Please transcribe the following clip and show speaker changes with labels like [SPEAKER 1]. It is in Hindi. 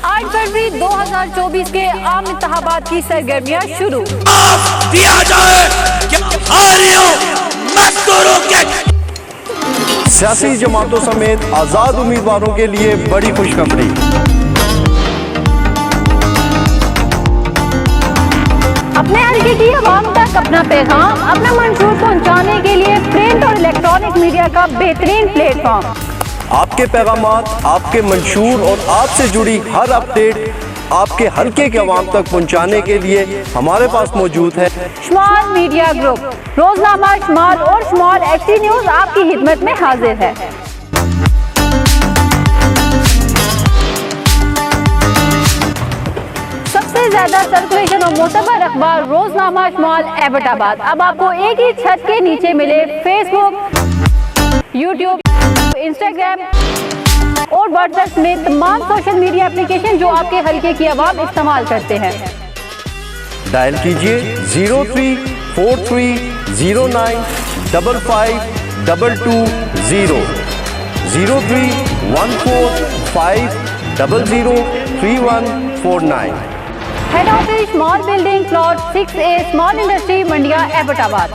[SPEAKER 1] 8 फरवरी 2024 के आम इंतखाबात की सरगर्मियां शुरू।
[SPEAKER 2] दिया जाए कि मजदूरों के
[SPEAKER 3] सियासी जमातों समेत आजाद उम्मीदवारों के लिए बड़ी खुशखबरी।
[SPEAKER 1] अपने हल्के की आवाम तक अपना पैगाम, अपना मंशूर पहुंचाने के लिए प्रिंट और इलेक्ट्रॉनिक मीडिया का बेहतरीन प्लेटफॉर्म।
[SPEAKER 3] आपके पैगामात, आपके मंशूर और आपसे जुड़ी हर अपडेट आपके हल्के के आवाम तक पहुंचाने के लिए हमारे पास मौजूद है
[SPEAKER 1] शुमाल मीडिया ग्रुप। रोजनामा शुमाल और शुमाल एक्टी न्यूज आपकी खिदमत में हाजिर है। सबसे ज्यादा सर्कुलेशन और मोतबर अखबार रोजनामा शुमाल एबटाबाद अब आपको एक ही छत के नीचे मिले। फेसबुक, यूट्यूब, इंस्टाग्राम और व्हाट्सएप में तमाम सोशल मीडिया एप्लीकेशन जो आपके हल्के की आवाम इस्तेमाल करते हैं।
[SPEAKER 3] डायल कीजिए 034309552220 0314500349।
[SPEAKER 1] Head office small building plot 6A small industry Mandian Abbottabad.